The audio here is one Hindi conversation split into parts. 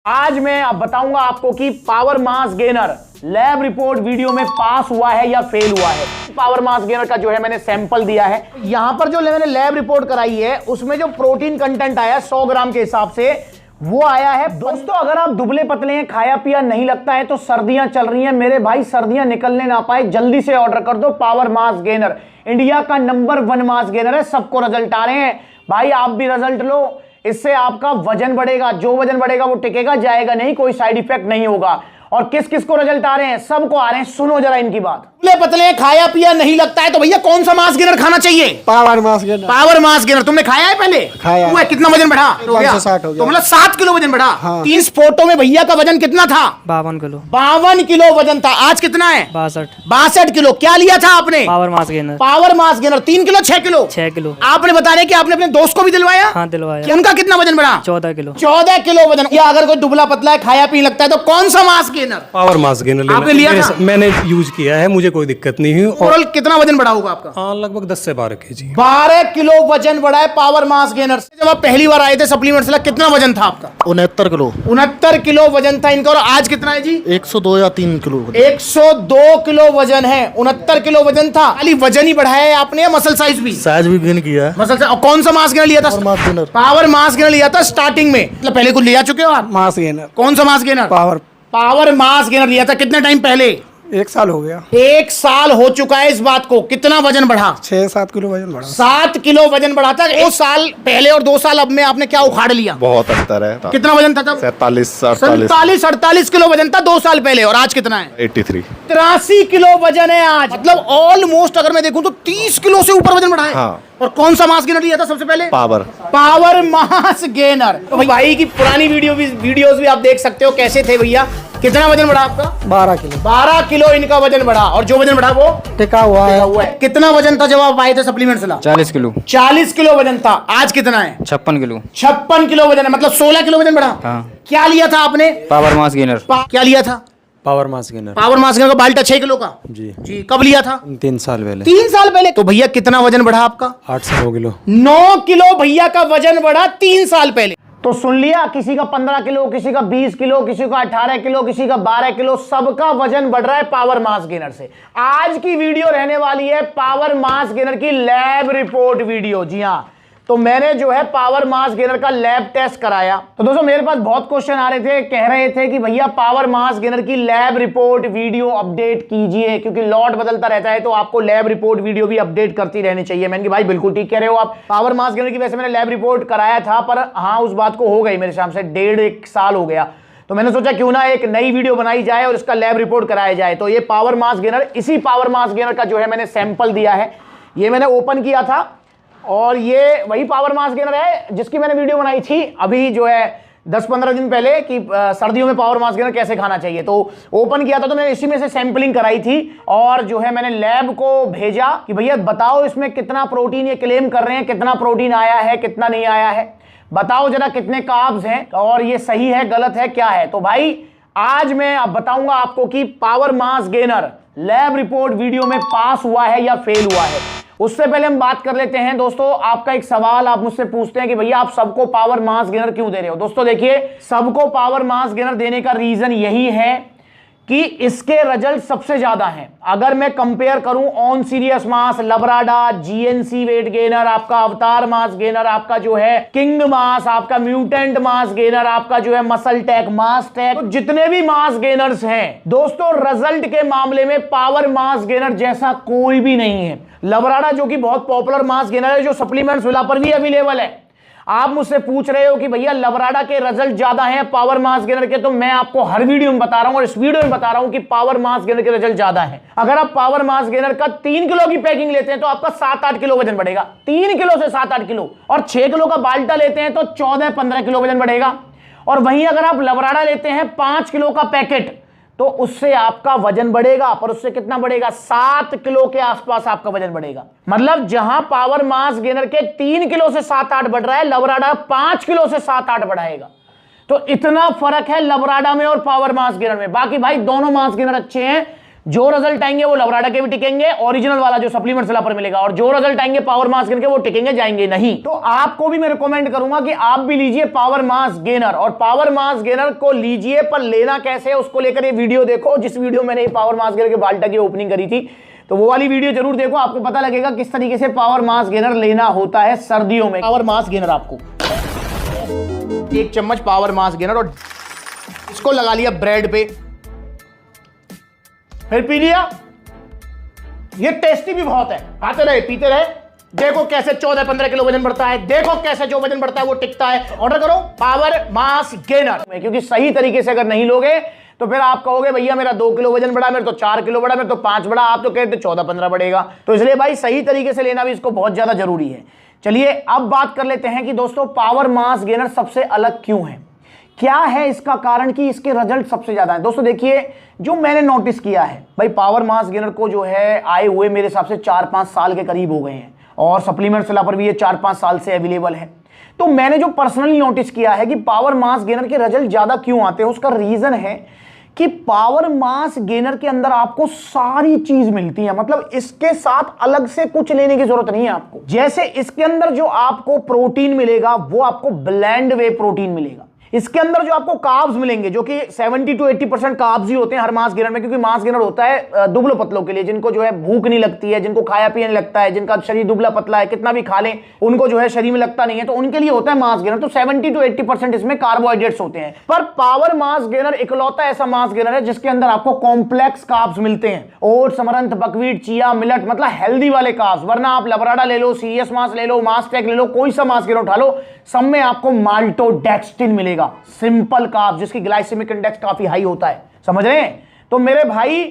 आज मैं अब बताऊंगा आपको कि power mass gainer lab report video में पास हुआ है या फेल हुआ है। पावर मास गेनर का जो है मैंने सैंपल दिया है। यहां पर जो मैंने लैब रिपोर्ट कराई है उसमें जो प्रोटीन कंटेंट आया 100 ग्राम के हिसाब से वो आया है। दोस्तों अगर आप दुबले पतले हैं, खाया पिया नहीं लगता है, तो सर्दियां चल रही हैं मेरे भाई, सर्दियां निकलने ना पाए, जल्दी से ऑर्डर कर दो पावर मास गेनर। इंडिया का नंबर 1 मास गेनर है, सबको रिजल्ट आ रहे हैं भाई, आप भी रिजल्ट लो। इससे आपका वजन बढ़ेगा, जो वजन बढ़ेगा वो टिकेगा, जाएगा नहीं, कोई साइड इफेक्ट नहीं होगा। और किस किस को रिजल्ट आ रहे हैं? सबको आ रहे हैं। सुनो जरा इनकी बात। दुबले पतले खाया पिया नहीं लगता है तो भैया कौन सा मास गेनर खाना चाहिए? Power mass gainer. Power mass gainer तुमने खाया है पहले? खाया है। कितना वजन बढ़ा? 560 हो गया। तो मतलब 7 किलो वजन बढ़ा। हाँ। 3 फोटो में भैया का वजन कितना था? 52 किलो। 52 किलो वजन था। आज कितना है? 62 किलो। क्या लिया था आपने? Power mass gainer. Power mass gainer 3 kilo 6 kilo? 6 kilo. आपने बता रहे कि आपने अपने दोस्त को भी दिलवाया? हाँ दिलवाया। कि उनका कितना वजन बढ़ा? 14 किलो। 14 किलो वजन। या अगर कोई दुबला पतला है, खाया पी लगता है, तो कौन सा mass gainer? Power mass gainer आपने लिया था? मैंने यूज किया है, मुझे कोई दिक्कत नहीं हुई। ओवरऑल कितना वजन बढ़ा होगा आपका? लगभग 10 से 12 केजी। 12 किलो वजन बढ़ा है पावर मास गेनर से। जब आप पहली बार आए थे सप्लीमेंट्स ला, कितना वजन था आपका? 69 किलो। 69 किलो वजन था इनका। और आज कितना है जी? 102 या 3 किलो। 102 किलो वजन है। 69 किलो वजन था। खाली वजन ही बढ़ाया है आपने या मसल साइज भी? साइज भी गेन किया है। Muscle size. कौन सा मास गेनर लिया था? पावर मास गेनर लिया था स्टार्टिंग में। मतलब पहले कुछ लिया चुके हो आप? Mass gainer. कौन सा mass gainer? Power mass gainer लिया था। कितने टाइम पहले? 1 साल हो गया। 1 साल हो चुका है इस बात को। कितना वजन बढ़ा? 6-7 किलो वजन बढ़ा। 7 किलो वजन बढ़ा था 1 साल पहले और 2 साल अब में आपने क्या उखाड़ लिया? बहुत अंतर है। कितना वजन था तब? 47-48 किलो वजन था 2 साल पहले। और आज कितना है? 83। 83 किलो वजन है आज। मतलब ऑलमोस्ट अगर मैं देखूं तो 30 किलो से ऊपर वजन बढ़ा है। हाँ। और कौन सा मास गेनर लिया था सबसे पहले? Power mass gainer. तो भाई की पुरानी वीडियोस भी आप देख सकते हो कैसे थे भैया। कितना वजन बढ़ा आपका? 12 किलो। 12 किलो इनका वजन बढ़ा। और जो वजन बढ़ा वो टिका हुआ है। कितना वजन था जब आप आए थे सप्लीमेंट्स ला? 40 किलो। 40 किलो वजन था। आज कितना है? 56 किलो। 56 किलो वजन है। मतलब 16 किलो वजन बढ़ा। हाँ। क्या लिया था आपने? Power mass gainer. क्या लिया था? Power mass gainer. Power mass gainer का बाल्टा 6 किलो का। जी कब लिया था? 3 साल पहले। 3 साल पहले। तो भैया कितना वजन बढ़ा आपका? 8 से 9 किलो। 9 किलो भैया का वजन बढ़ा 3 साल पहले। तो सुन लिया, किसी का 15 किलो, किसी का 20 किलो, किसी का 18 किलो, किसी का 12 किलो, सबका वजन बढ़ रहा है पावर मास गेनर से। आज की वीडियो रहने वाली है पावर मास गेनर की लैब रिपोर्ट वीडियो। जी हाँ, तो मैंने जो है पावर मास गेनर का लैब टेस्ट कराया। तो दोस्तों मेरे पास बहुत क्वेश्चन आ रहे थे, कह रहे थे कि भैया पावर मास गेनर की लैब रिपोर्ट वीडियो अपडेट कीजिए, क्योंकि लॉट बदलता रहता है तो आपको लैब रिपोर्ट वीडियो भी अपडेट करती रहनी चाहिए। मैंने कहा भाई बिल्कुल ठीक कह रहे हो आप। पावर मास गेनर की वैसे मैंने लैब रिपोर्ट कराया था, पर हाँ उस बात को हो गई मेरे शाम से 1.5 साल हो गया। तो मैंने सोचा क्यों ना एक नई वीडियो बनाई जाए और इसका लैब रिपोर्ट कराया जाए। तो ये पावर मास गेनर, इसी पावर मास गेनर का जो है मैंने सैंपल दिया है। ये मैंने ओपन किया था और ये वही पावर मास गेनर है जिसकी मैंने वीडियो बनाई थी अभी जो है 10-15 दिन पहले कि सर्दियों में पावर मास गेनर कैसे खाना चाहिए। तो ओपन किया था तो मैंने इसी में से सैंपलिंग कराई थी और जो है मैंने लैब को भेजा कि भैया बताओ इसमें कितना प्रोटीन, ये क्लेम कर रहे हैं कितना प्रोटीन आया है, कितना नहीं आया है, बताओ जरा कितने कार्ब्स हैं और ये सही है गलत है क्या है। तो भाई आज मैं अब बताऊंगा आपको कि power mass gainer lab report video में पास हुआ है या फेल हुआ है। उससे पहले हम बात कर लेते हैं दोस्तों, आपका एक सवाल आप मुझसे पूछते हैं कि भैया आप सबको पावर मास गेनर क्यों दे रहे हो। दोस्तों देखिए, सबको पावर मास गेनर देने का रीजन यही है कि इसके रिजल्ट सबसे ज्यादा हैं। अगर मैं कंपेयर करूं on serious mass, लबराडा, GNC weight gainer, आपका अवतार मास गेनर, आपका जो है किंग मास, आपका म्यूटेंट मास गेनर, आपका जो है मसल टेक, मास टेक, तो जितने भी मास गेनर्स हैं दोस्तों, रिजल्ट के मामले में पावर मास गेनर जैसा कोई भी नहीं है। लबराडा जो कि बहुत पॉपुलर मास गेनर है, जो सप्लीमेंट्स विला पर भी अवेलेबल है। आप मुझसे पूछ रहे हो कि भैया लबराडा के रिजल्ट ज्यादा हैं पावर मास गेनर के, तो मैं आपको हर वीडियो में बता रहा हूं और इस वीडियो में बता रहा हूं कि पावर मास गेनर के रिजल्ट ज्यादा हैं। अगर आप पावर मास गेनर का 3 किलो की पैकिंग लेते हैं तो आपका 7-8 किलो वजन बढ़ेगा। 3 किलो से 7-8 किलो। और 6 किलो का बाल्टा लेते हैं तो 14-15 किलो वजन बढ़ेगा। और वहीं अगर आप लबराडा लेते हैं 5 किलो का पैकेट तो उससे आपका वजन बढ़ेगा, पर उससे कितना बढ़ेगा? 7 किलो के आसपास आपका वजन बढ़ेगा। मतलब जहां पावर मास गेनर के 3 किलो से 7-8 बढ़ रहा है, लबराडा 5 किलो से 7-8 बढ़ाएगा। तो इतना फर्क है लबराडा में और पावर मास गेनर में। बाकी भाई दोनों मास गेनर अच्छे हैं, जो रिजल्ट आएंगे वो लवराडा के भी टिकेंगे, ओरिजिनल वाला जो सप्लीमेंट सेला पर मिलेगा, और जो रिजल्ट आएंगे पावर मास गेनर के वो टिकेंगे, जाएंगे नहीं। तो आपको भी मैं रिकमेंड करूंगा कि आप भी लीजिए पावर मास गेनर, और पावर मास गेनर को लीजिए, पर लेना कैसे है उसको लेकर ये वीडियो देखो। जिस वीडियो मैंने पावर मास गेनर के बाल्टा की ओपनिंग करी थी, तो वो वाली वीडियो जरूर देखो, आपको पता लगेगा किस तरीके से पावर मास गेनर लेना होता है सर्दियों में। पावर मास गेनर आपको 1 चम्मच पावर मास गेनर, और इसको लगा लिया ब्रेड पे, फिर पी लिया। ये टेस्टी भी बहुत है, खाते रहे पीते रहे। देखो कैसे 14-15 किलो वजन बढ़ता है, देखो कैसे जो वजन बढ़ता है वो टिकता है। ऑर्डर करो पावर मास गेनर, क्योंकि सही तरीके से अगर नहीं लोगे तो फिर आप कहोगे भैया मेरा 2 किलो वजन बढ़ा, मेरे तो 4 किलो बढ़ा, मेरे तो 5 बढ़ा, आप तो कहते 14-15 बढ़ेगा। तो इसलिए भाई सही तरीके से लेना भी इसको बहुत ज्यादा जरूरी है। चलिए अब बात कर लेते हैं कि दोस्तों पावर मास गेनर सबसे अलग क्यों है, क्या है इसका कारण कि इसके रिजल्ट सबसे ज्यादा है। दोस्तों देखिए, जो मैंने नोटिस किया है भाई, पावर मास गेनर को जो है आए हुए मेरे हिसाब से 4-5 साल के करीब हो गए हैं, और सप्लीमेंट सेला पर भी ये 4-5 साल से अवेलेबल है। तो मैंने जो पर्सनली नोटिस किया है कि पावर मास गेनर के रिजल्ट ज्यादा क्यों आते हैं, उसका रीजन है कि पावर मास गेनर के अंदर आपको सारी चीज मिलती है। मतलब इसके साथ अलग से कुछ लेने की जरूरत नहीं है आपको। जैसे इसके अंदर जो आपको प्रोटीन मिलेगा वो आपको ब्लेंड वे प्रोटीन मिलेगा। इसके अंदर जो आपको कार्ब्स मिलेंगे, जो कि 70 to 80% कार्ब्स ही होते हैं हर मास गेनर में, क्योंकि मास गेनर होता है दुबले पतलों के लिए, जिनको जो है भूख नहीं लगती है, जिनको खाया पिया नहीं लगता है, जिनका शरीर दुबला पतला है, कितना भी खा लें उनको जो है शरीर में लगता नहीं है, तो उनके लिए होता है मास गेनर। तो 70 to 80% इसमें कार्बोहाइड्रेट्स होते हैं। पर पावर मास गेनर इकलौता ऐसा मास गेनर है जिसके अंदर आपको कॉम्प्लेक्स कार्ब्स मिलते हैं, oats, amaranth, buckwheat, chia, millet, मतलब हेल्दी वाले कार्ब्स। वरना आप लवराडा ले लो, सीएस मास ले लो, मासटेक ले लो, कोई सा मास गेनर उठा लो, सब में आपको माल्टोडेक्स्ट्रिन मिलेगा, सिंपल कार्ब्स, जिसकी ग्लाइसेमिक इंडेक्स काफी हाई होता है। समझ रहे हैं? तो मेरे भाई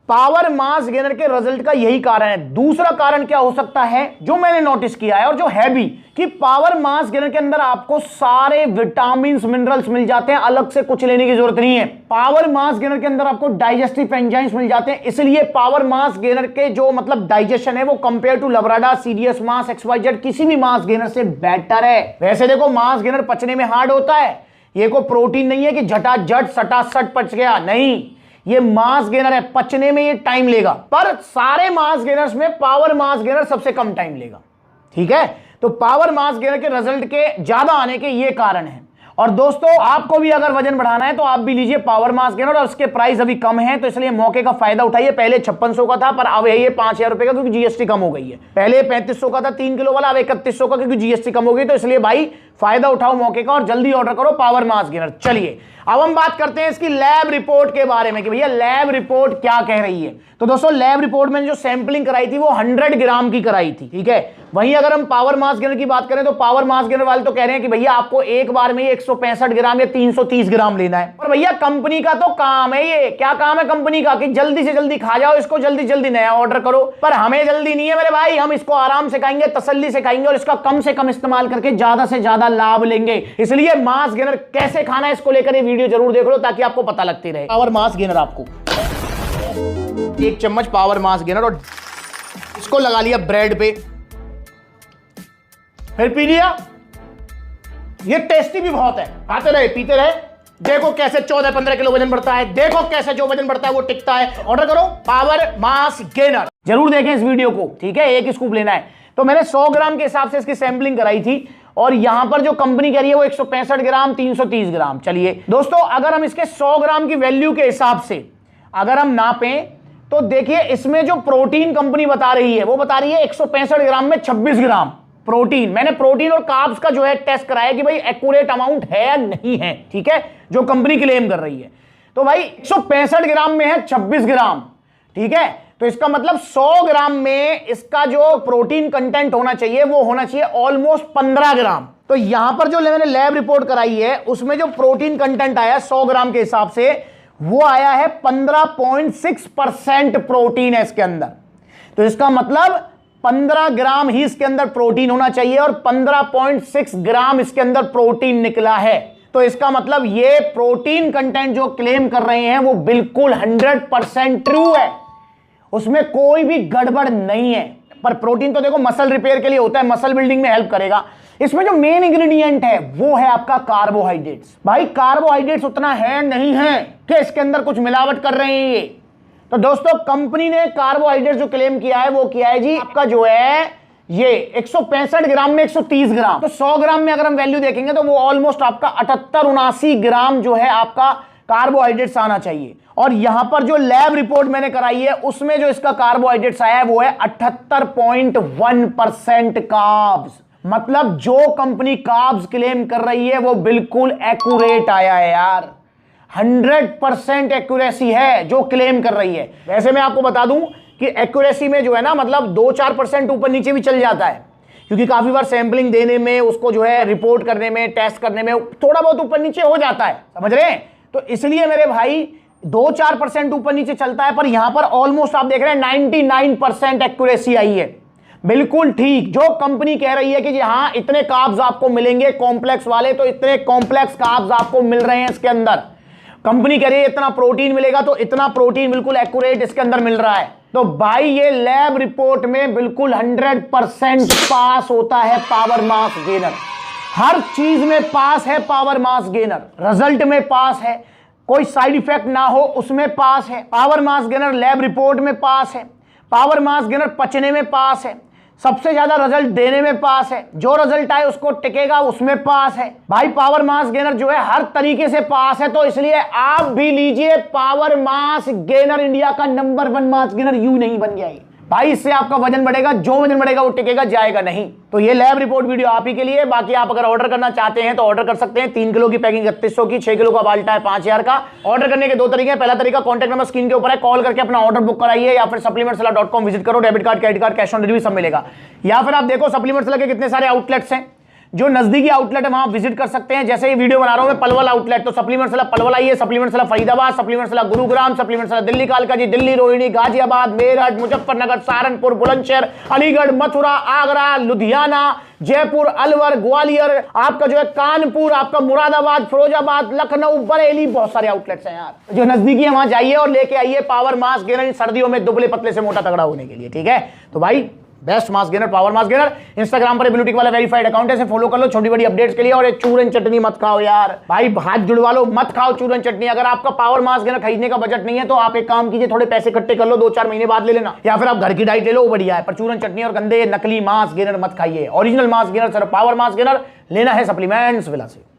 पावर मास गेनर के रिजल्ट का यही कारण है। दूसरा कारण क्या हो सकता है जो मैंने नोटिस किया है और जो है भी, कि पावर मास गेनर के अंदर आपको सारे विटामिन्स, मिनरल्स मिल जाते हैं, अलग से कुछ लेने की जरूरत नहीं है। पावर मास गेनर के अंदर आपको डाइजेस्टिव एंजाइम्स मिल जाते हैं, इसलिए पावर मास गेनर के जो मतलब डाइजेशन है वो कंपेयर टू लवराडा, सीडीएस मास, XYZ किसी भी मास गेनर से बेटर है। वैसे देखो मास गेनर पचने में हार्ड होता है, ये कोई प्रोटीन नहीं है कि झटाझट सटासट पच गया, नहीं, ये मास गेनर है, पचने में ये टाइम लेगा। पर सारे मास गेनर्स में पावर मास गेनर सबसे कम टाइम लेगा। ठीक है, तो पावर मास गेनर के रिजल्ट के ज्यादा आने के ये कारण है। और दोस्तों आपको भी अगर वजन बढ़ाना है तो आप भी लीजिए पावर मास गेनर, और उसके प्राइस अभी कम है, तो इसलिए मौके का फायदा उठाइए। पहले 5600 का था, पर अब ये 5000 रुपए का, क्योंकि जीएसटी कम हो गई है। पहले 3500 का था 3 किलो वाला, अब 3100 का, क्योंकि जीएसटी कम हो गई। तो इसलिए भाई फायदा उठाओ मौके का और जल्दी ऑर्डर करो पावर मास गेनर। चलिए अब हम बात करते हैं इसकी लैब रिपोर्ट के बारे में कि भैया लैब रिपोर्ट क्या कह रही है। तो दोस्तों लैब रिपोर्ट में जो सैंपलिंग कराई थी वो 100 ग्राम की कराई थी। ठीक है, वहीं अगर हम पावर मास गेनर की बात करें तो पावर मास गेनर वाले तो कह रहे हैं कि भैया आपको एक बार में 165 ग्राम या 330 ग्राम लेना है। और भैया कंपनी का तो काम है, ये क्या काम है कंपनी का कि जल्दी से जल्दी खा जाओ इसको, जल्दी जल्दी नया ऑर्डर करो। पर हमें जल्दी नहीं है मेरे भाई, हम इसको आराम से खाएंगे, तसल्ली से खाएंगे, और इसका कम से कम इस्तेमाल करके ज्यादा से ज्यादा लाभ लेंगे। इसलिए मास गेनर कैसे खाना है इसको लेकर ये वीडियो जरूर देख लो, ताकि आपको पता लगती रहे। पावर मास गेनर आपको 1 चम्मच पावर मास गेनर, और इसको लगा लिया ब्रेड पे, फिर पी लिया। ये टेस्टी भी बहुत है, खाते रहे पीते रहे। देखो कैसे 14-15 किलो वजन बढ़ता है, देखो कैसे जो वजन बढ़ता है वो टिकता है। ऑर्डर करो पावर मास गेनर, जरूर देखें इस वीडियो को। ठीक है, एक स्कूप लेना है। तो मैंने 100 ग्राम के हिसाब से इसकी सैंपलिंग कराई थी, और यहां पर जो कंपनी कह रही है वो 165 ग्राम, 330 ग्राम। चलिए दोस्तों, अगर हम इसके 100 ग्राम की वैल्यू के हिसाब से अगर हम नापें तो देखिए इसमें जो प्रोटीन कंपनी बता रही है वो बता रही है 165 ग्राम में 26 ग्राम प्रोटीन। मैंने प्रोटीन और कार्ब्स का जो है टेस्ट कराया कि भाई एक्यूरेट अमाउंट है या नहीं है। ठीक है, जो कंपनी क्लेम कर रही है, तो भाई 165 ग्राम में है 26 ग्राम। ठीक है, तो इसका मतलब 100 ग्राम में इसका जो प्रोटीन कंटेंट होना चाहिए वो होना चाहिए ऑलमोस्ट 15 ग्राम। तो यहां पर जो मैंने लैब रिपोर्ट कराई है उसमें जो प्रोटीन कंटेंट आया 100 ग्राम के हिसाब से वो आया है 15.6% प्रोटीन है इसके अंदर। तो इसका मतलब 15 ग्राम ही इसके अंदर प्रोटीन होना चाहिए, और 15.6 ग्राम इसके अंदर प्रोटीन निकला है। तो इसका मतलब ये प्रोटीन कंटेंट जो क्लेम कर रहे हैं वो बिल्कुल 100% ट्रू है, उसमें कोई भी गड़बड़ नहीं है। पर प्रोटीन तो देखो मसल रिपेयर के लिए होता है, मसल बिल्डिंग में हेल्प करेगा। इसमें जो मेन इंग्रेडिएंट है वो है आपका कार्बोहाइड्रेट्स। भाई कार्बोहाइड्रेट्स उतना है नहीं है कि इसके अंदर कुछ मिलावट कर रहे हैं ये। तो दोस्तों कंपनी ने कार्बोहाइड्रेट जो क्लेम किया है वो किया है जी आपका जो है ये 165 ग्राम में 130 ग्राम, तो 100 ग्राम में अगर हम वैल्यू देखेंगे तो वो ऑलमोस्ट आपका 78-79 ग्राम जो है आपका कार्बोहाइड्रेट्स आना चाहिए। और यहां पर जो लैब रिपोर्ट मैंने कराई है उसमें जो इसका कार्बोहाइड्रेट्स आया है वो है 78.1% कार्ब्स। मतलब जो कंपनी कार्ब्स क्लेम कर रही है वो बिल्कुल एक्यूरेट आया है यार, 100% एक्यूरेसी है जो क्लेम कर रही है। वैसे मैं आपको बता दूं कि एक्यूरेसी में जो है ना मतलब 2-4% ऊपर नीचे भी चल जाता है, क्योंकि काफी बार सैंपलिंग देने में, उसको जो है रिपोर्ट करने में, टेस्ट करने में थोड़ा बहुत ऊपर नीचे हो जाता है, समझ रहे हैं। तो इसलिए मेरे भाई 2-4% ऊपर नीचे चलता है, पर यहां पर ऑलमोस्ट आप देख रहे हैं 99% एक्यूरेसी आई है, बिल्कुल ठीक। जो कंपनी कह रही है कि हाँ इतने कार्ब्स आपको मिलेंगे कॉम्प्लेक्स वाले, तो इतने कॉम्प्लेक्स कार्ब्स आपको मिल रहे हैं इसके अंदर। कंपनी कह रही है इतना प्रोटीन मिलेगा, तो इतना प्रोटीन बिल्कुल एक्यूरेट इसके अंदर मिल रहा है। तो भाई ये लैब रिपोर्ट में बिल्कुल 100% पास होता है पावर मास गेनर, हर चीज में पास है पावर मास गेनर, रिजल्ट में पास है, कोई साइड इफेक्ट ना हो उसमें पास है, power mass gainer lab report में पास है, पावर मास गेनर पचने में पास है, सबसे ज्यादा रिजल्ट देने में पास है, जो रिजल्ट आए उसको टिकेगा उसमें पास है। भाई पावर मास गेनर जो है हर तरीके से पास है, तो इसलिए आप भी लीजिए पावर मास गेनर, इंडिया का नंबर 1 मास गेनर यूं नहीं बन गया भाई। इससे आपका वजन बढ़ेगा, जो वजन बढ़ेगा वो टिकेगा, जाएगा नहीं। तो ये लैब रिपोर्ट वीडियो आप ही के लिए। बाकी आप अगर ऑर्डर करना चाहते हैं तो ऑर्डर कर सकते हैं। 3 किलो की पैकिंग 3100 की, 6 किलो का बाल्टा है 5000 का। ऑर्डर करने के 2 तरीके हैं। पहला तरीका कॉन्टैक्ट नंबर स्क्रीन के ऊपर है, कॉल करके अपना ऑर्डर बुक कराइए, या फिर supplementsala.com विजिट करो, debit card, credit card, cash on delivery सब मिलेगा। या फिर आप देखो सप्लीमेंट्सला के कितने सारे आउटलेट्स हैं, जो नजदीकी आउटलेट है वहां विजिट कर सकते हैं। जैसे ये वीडियो बना रहा हूं मैं पलवल आउटलेट, तो सप्लीमेंट्सला पलवल आइए, सप्लीमेंट्सला फरीदाबाद, सप्लीमेंट्सला गुरुग्राम, सप्लीमेंट्सला दिल्ली कालकाजी, दिल्ली रोहिणी, गाजियाबाद, मेरठ, मुजफ्फरनगर, सहारनपुर, बुलंदशहर, अलीगढ़, मथुरा, आगरा, लुधियाना, जयपुर, अलवर, ग्वालियर, आपका जो है कानपुर, आपका मुरादाबाद, फिरोजाबाद, लखनऊ, बरेली, बहुत सारे आउटलेट्स हैं यार। जो नजदीकी है वहां जाइए और लेके आइए पावर मास गेनर सर्दियों में दुबले पतले से मोटा तगड़ा होने के लिए, ठीक है। तो भाई best mass gainer, power mass gainer. Instagram पर ब्लूटिक वाला वेरीफाइड अकाउंट है, फॉलो कर लो छोटी बड़ी अपडेट्स के लिए। और ये चूरन चटनी मत खाओ यार भाई, हाथ जुड़वा लो, मत खाओ चूरन चटनी। अगर आपका पावर मास गेनर खरीदने का बजट नहीं है तो आप एक काम कीजिए, थोड़े पैसे इकट्ठे कर लो, 2-4 महीने बाद ले लेना, या फिर आप घर की डाइट ले लो, वो बढ़िया है। पर चूरन चटनी और गंदे नकली मास गेनर मत खाइए। Original mass gainer, power mass gainer लेना है सप्लीमेंट्स विला से।